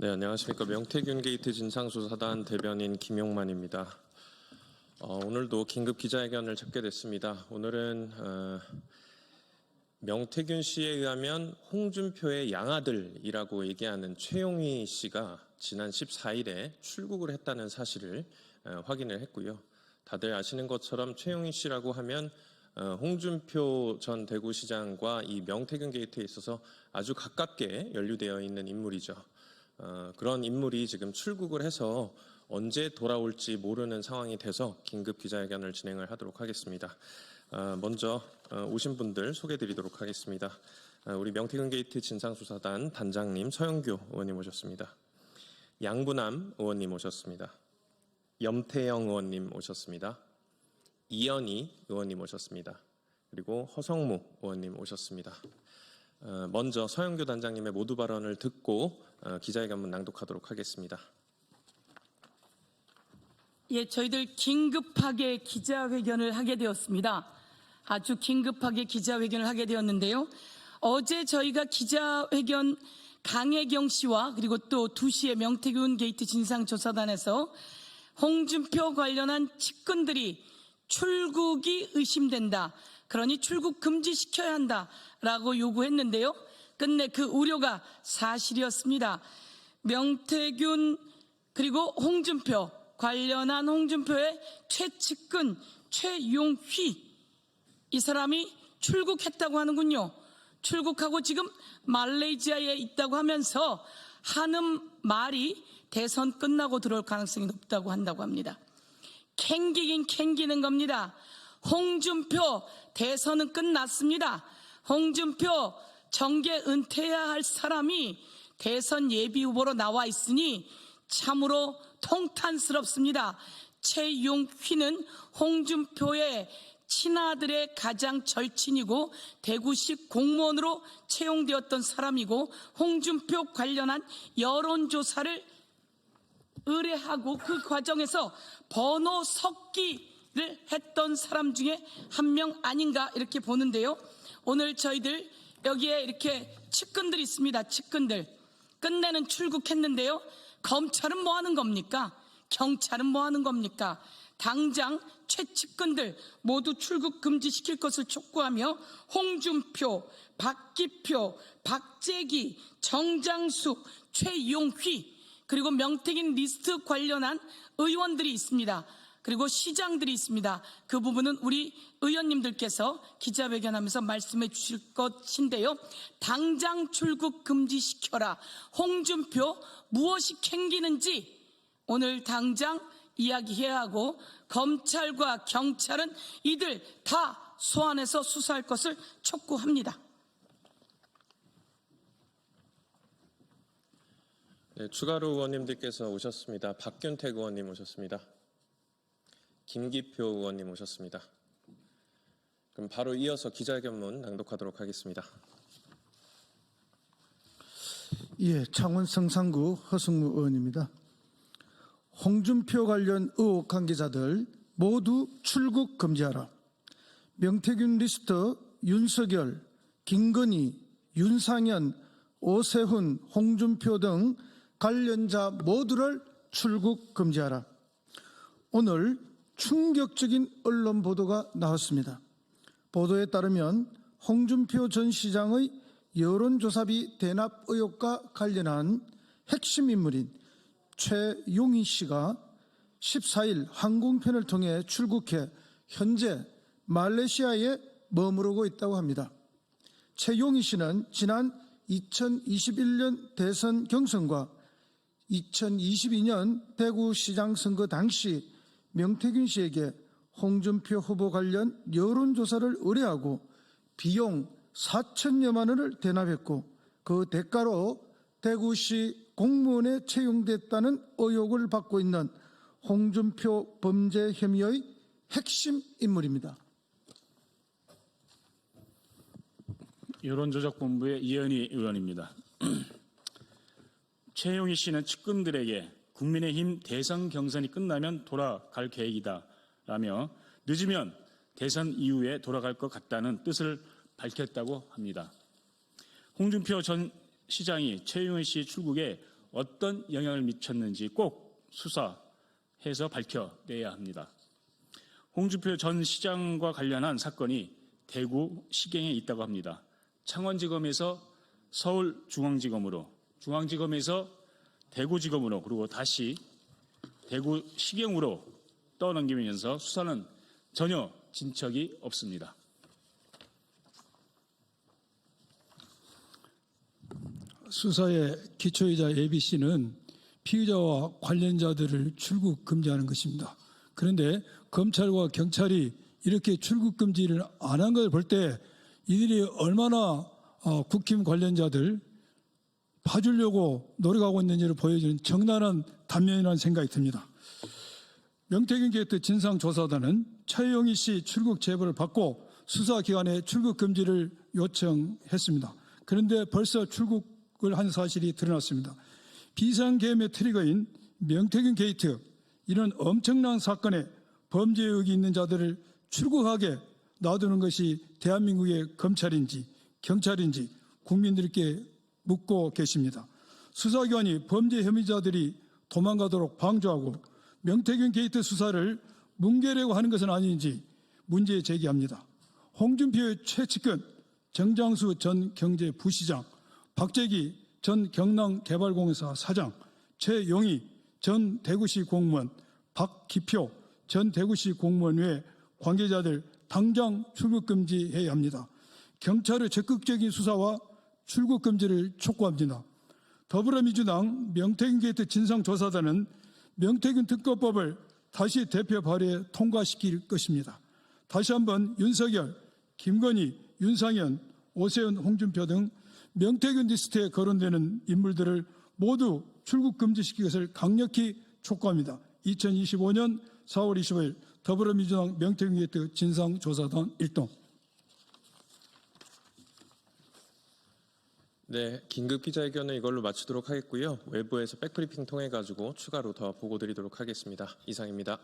네, 안녕하십니까. 명태균 게이트 진상조사단 대변인 김용만입니다. 오늘도 긴급 기자회견을 잡게 됐습니다. 오늘은 명태균 씨에 의하면 홍준표의 양아들이라고 얘기하는 최용희 씨가 지난 14일에 출국을 했다는 사실을 확인을 했고요. 다들 아시는 것처럼 최용희 씨라고 하면 홍준표 전 대구시장과 이 명태균 게이트에 있어서 아주 가깝게 연루되어 있는 인물이죠. 그런 인물이 지금 출국을 해서 언제 돌아올지 모르는 상황이 돼서 긴급 기자회견을 진행을 하도록 하겠습니다. 먼저 오신 분들 소개해드리도록 하겠습니다. 우리 명태균 게이트 진상조사단 단장님 서영교 의원님 오셨습니다. 양부남 의원님 오셨습니다. 염태영 의원님 오셨습니다. 이현희 의원님 오셨습니다. 그리고 허성무 의원님 오셨습니다. 먼저 서영교 단장님의 모두 발언을 듣고 기자회견문 낭독하도록 하겠습니다. 예, 저희들 긴급하게 기자회견을 하게 되었습니다. 아주 긴급하게 기자회견을 하게 되었는데요. 어제 저희가 기자회견 강혜경 씨와 그리고 또 2시에 명태균 게이트 진상조사단에서 홍준표 관련한 측근들이 출국이 의심된다. 그러니 출국 금지시켜야 한다라고 요구했는데요. 끝내 그 우려가 사실이었습니다. 명태균 그리고 홍준표 관련한 홍준표의 최측근 최용휘 이 사람이 출국했다고 하는군요. 출국하고 지금 말레이시아에 있다고 하면서 하는 말이 대선 끝나고 들어올 가능성이 높다고 한다고 합니다. 캥기긴 캥기는 겁니다. 홍준표 대선은 끝났습니다. 홍준표 정계 은퇴해야 할 사람이 대선 예비후보로 나와 있으니 참으로 통탄스럽습니다. 최용휘는 홍준표의 친아들의 가장 절친이고 대구시 공무원으로 채용되었던 사람이고 홍준표 관련한 여론조사를 의뢰하고 그 과정에서 번호 섞기를 했던 사람 중에 한 명 아닌가 이렇게 보는데요. 오늘 저희들 여기에 이렇게 측근들이 있습니다. 측근들. 끝내는 출국했는데요. 검찰은 뭐 하는 겁니까? 경찰은 뭐 하는 겁니까? 당장 최측근들 모두 출국 금지시킬 것을 촉구하며 홍준표, 박기표, 박재기, 정장숙, 최용휘 그리고 명태균 리스트 관련한 의원들이 있습니다. 그리고 시장들이 있습니다. 그 부분은 우리 의원님들께서 기자회견하면서 말씀해 주실 것인데요. 당장 출국 금지시켜라. 홍준표 무엇이 캥기는지 오늘 당장 이야기해야 하고 검찰과 경찰은 이들 다 소환해서 수사할 것을 촉구합니다. 네, 추가로 의원님들께서 오셨습니다. 박균택 의원님 오셨습니다. 김기표 의원님 오셨습니다. 그럼 바로 이어서 기자회견문 낭독하도록 하겠습니다. 예, 창원 성산구 허승무 의원입니다. 홍준표 관련 의혹 관계자들 모두 출국 금지하라. 명태균 리스트 윤석열, 김건희, 윤상현, 오세훈, 홍준표 등 관련자 모두를 출국 금지하라. 오늘 충격적인 언론 보도가 나왔습니다. 보도에 따르면 홍준표 전 시장의 여론조사비 대납 의혹과 관련한 핵심 인물인 최용희 씨가 14일 항공편을 통해 출국해 현재 말레이시아에 머무르고 있다고 합니다. 최용희 씨는 지난 2021년 대선 경선과 2022년 대구시장 선거 당시 명태균 씨에게 홍준표 후보 관련 여론조사를 의뢰하고 비용 4천여만 원을 대납했고 그 대가로 대구시 공무원에 채용됐다는 의혹을 받고 있는 홍준표 범죄 혐의의 핵심 인물입니다. 여론조작본부의 이현희 의원입니다. 최용희 씨는 측근들에게 국민의힘 대선 경선이 끝나면 돌아갈 계획이다 라며 늦으면 대선 이후에 돌아갈 것 같다는 뜻을 밝혔다고 합니다. 홍준표 전 시장이 최용희 씨 출국에 어떤 영향을 미쳤는지 꼭 수사해서 밝혀내야 합니다. 홍준표 전 시장과 관련한 사건이 대구 시경에 있다고 합니다. 창원지검에서 서울중앙지검으로, 중앙지검에서 대구지검으로, 그리고 다시 대구 시경으로 떠넘기면서 수사는 전혀 진척이 없습니다. 수사의 기초이자 ABC는 피의자와 관련자들을 출국 금지하는 것입니다. 그런데 검찰과 경찰이 이렇게 출국 금지를 안 한 걸 볼 때 이들이 얼마나 국힘 관련자들 봐주려고 노력하고 있는지를 보여주는 적나라한 단면이라는 생각이 듭니다. 명태균 게이트 진상조사단은 최영희 씨 출국 제보를 받고 수사기관에 출국 금지를 요청했습니다. 그런데 벌써 출국을 한 사실이 드러났습니다. 비상계엄의 트리거인 명태균 게이트, 이런 엄청난 사건에 범죄 의혹이 있는 자들을 출국하게 놔두는 것이 대한민국의 검찰인지 경찰인지 국민들께 묻고 계십니다. 수사기관이 범죄 혐의자들이 도망가도록 방조하고 명태균 게이트 수사를 뭉개려고 하는 것은 아닌지 문제 제기합니다. 홍준표의 최측근 정장수 전 경제부시장, 박재기 전 경남개발공사 사장, 최용희 전 대구시 공무원, 박기표 전 대구시 공무원 외 관계자들 당장 출국 금지해야 합니다. 경찰의 적극적인 수사와 출국 금지를 촉구합니다. 더불어민주당 명태균 게이트 진상조사단은 명태균 특검법을 다시 대표 발의에 통과시킬 것입니다. 다시 한번 윤석열, 김건희, 윤상현, 오세훈, 홍준표 등 명태균 리스트에 거론되는 인물들을 모두 출국 금지시킬 것을 강력히 촉구합니다. 2025년 4월 25일 더불어민주당 명태균 게이트 진상조사단 일동. 네, 긴급 기자회견은 이걸로 마치도록 하겠고요. 외부에서 백브리핑 통해 가지고 추가로 더 보고 드리도록 하겠습니다. 이상입니다.